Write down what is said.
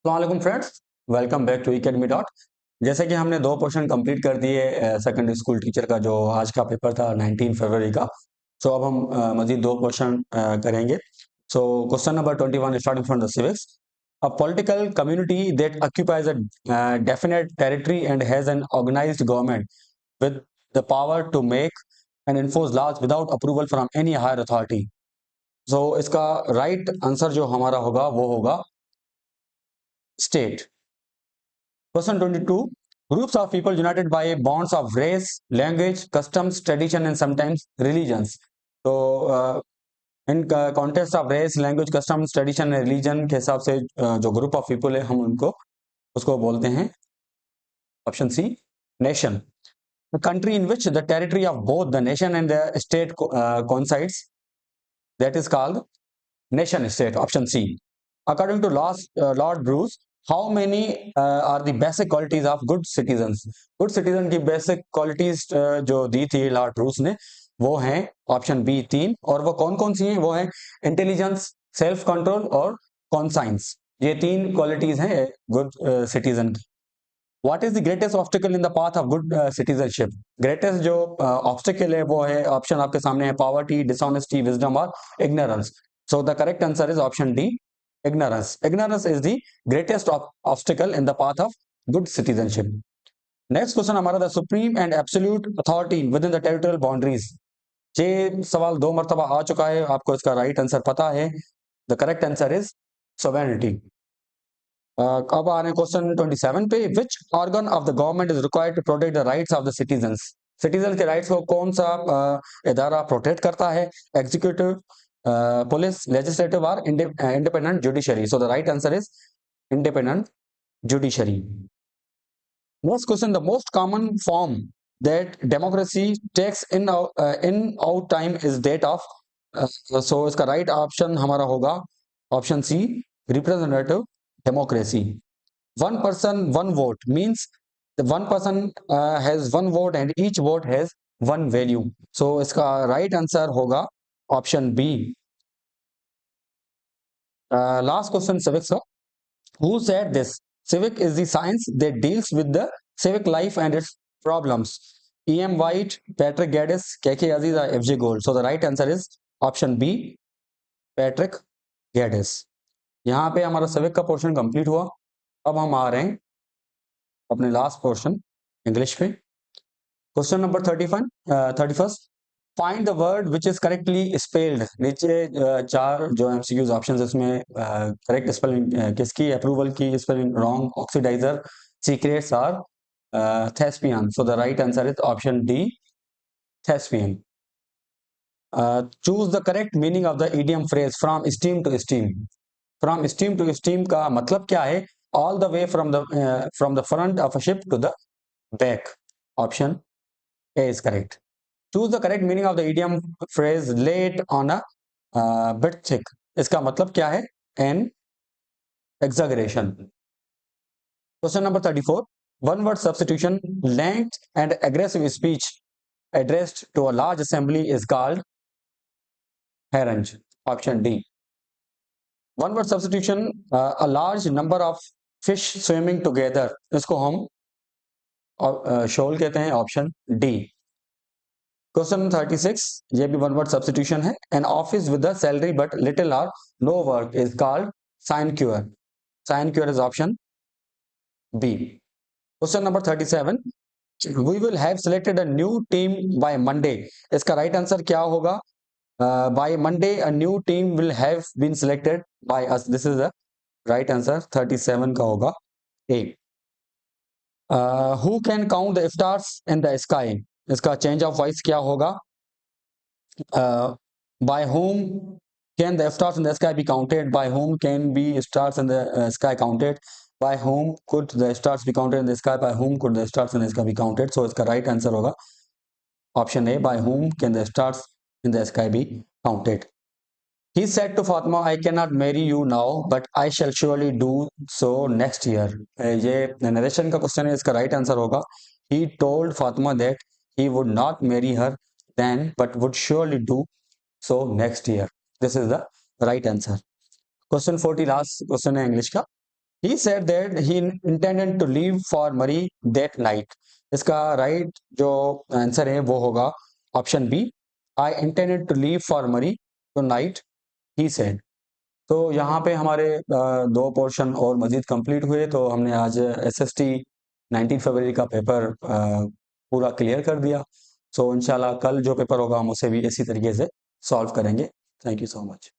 अस्सलाम friends, welcome back to academy dot. जैसे कि हमने दो पोर्शन कंप्लीट कर दिए सेकेंडरी स्कूल टीचर का, जो आज का पेपर था 19 फरवरी का। सो अब हम मजीद दो पोर्शन करेंगे। So question number 21 starting from the civics. A political community that occupies a definite territory and has an organised government with the power to make and enforce laws without approval from any higher authority। So इसका right answer जो हमारा होगा वो होगा state. Question 22. Groups of people united by bonds of race, language, customs, tradition and sometimes religions. तो in context of race, language, customs, tradition and religion के हिसाब से जो ग्रुप ऑफ पीपल है हम उनको उसको बोलते हैं option C nation. The country in which the territory of both the nation and the state coincides, that is called nation state, option C. According to Lord Bruce, how many are the basic qualities of good citizens? Good citizen की basic qualities जो दी थी Lord Bruce ने, वो हैं option B 3। और वो कौन कौन सी हैं? वो हैं इंटेलिजेंस, सेल्फ कंट्रोल और कॉन्साइंस। ये तीन क्वालिटीज हैं गुड सिटीजन की। What is the greatest obstacle in the path of good citizenship? Greatest जो ऑब्स्टिकल है वो है, ऑप्शन आपके सामने है, पॉवर्टी, डिसऑनेस्टी, विजडम और ignorance. So the correct answer is option D, ignorance. Ignorance is the greatest obstacle in the path of good citizenship. Next question हमारा, the supreme and absolute authority within the territorial boundaries। ये सवाल दो मरतबा आ चुका है, आपको इसका right answer पता है। The correct answer is sovereignty. अब आ रहे हैं क्वेश्चन 27 पे। Which organ of the government is required to protect the rights of the citizens? Citizen के राइट्स को कौन सा इदारा प्रोटेक्ट करता है? एग्जीक्यूटिव, पुलिस, लेजिस्लेटिव और independent judiciary. So the right answer is independent judiciary. Next question, the most common form that democracy takes in out time is that of so इसका right option हमारा होगा option C, representative democracy। One person one vote means the one person has one vote and each vote has one value। so इसका right answer होगा option B। Last question civics का। Who said this? Civic is the science that deals with the civic life and its problems. E.M. White, Patrick Geddes, K.K. Aziz or F.G. Gold? So the right answer is option B, Patrick Geddes। यहाँ पे हमारा civic का portion complete हुआ। अब हम आ रहे हैं अपने लास्ट पोर्शन इंग्लिश पे। Question number 31 find the word which is correctly spelled. नीचे चार जो एमसीक्यूज ऑप्शंस है उसमें करेक्ट स्पेलिंग किसकी? अप्रूवल की स्पेलिंग रॉन्ग, ऑक्सीडाइजर, सीक्रेट्स और thespian. So the right answer is option D, thespian. Choose the correct meaning of the idiom phrase from stem to stem. From stem to stem का मतलब क्या है? All the way from the front of a ship to the back. Option A is correct. Choose the correct meaning of the idiom phrase late on a bit thick। इसका मतलब क्या है? An exaggeration। Question number 34। One word substitution, length and aggressive speech addressed to a large assembly is called harangue। Option D। One word substitution, a large number of fish swimming together, इसको हम shoal कहते हैं। Option D। Question 36, ये भी one word substitution है। An office with a salary but little or no work is called sinecure. Sinecure is option B. Question number 37, we will have selected a new team by Monday. इसका right answer क्या होगा? By Monday a new team will have been selected by us. This is the right answer. 37 का होगा A. Who can count the stars in the sky? इसका change of voice क्या होगा? by whom can the stars in the sky be counted? By whom can be stars in the sky counted? By whom could the stars be counted in the sky? By whom could the stars in the sky be counted? So इसका right answer होगा option A, by whom can the stars in the sky be counted। He said to Fatima, I cannot marry you now, but I shall surely do so next year। ये narration का question है, इसका right answer होगा he told Fatima that he would not marry her then, but would surely do so next year। This is the right answer। Question 40 last question है English का। He said that he intended to leave for Murray that night. इसका right जो answer है वो होगा option B, I intended to leave for Murray tonight, he said. तो यहाँ पे हमारे दो पोर्शन और मजीद कंप्लीट हुए। तो हमने आज एसएसटी 19 फरवरी का पेपर पूरा क्लियर कर दिया। सो इंशाल्लाह कल जो पेपर होगा हम उसे भी इसी तरीके से सॉल्व करेंगे। Thank you so much.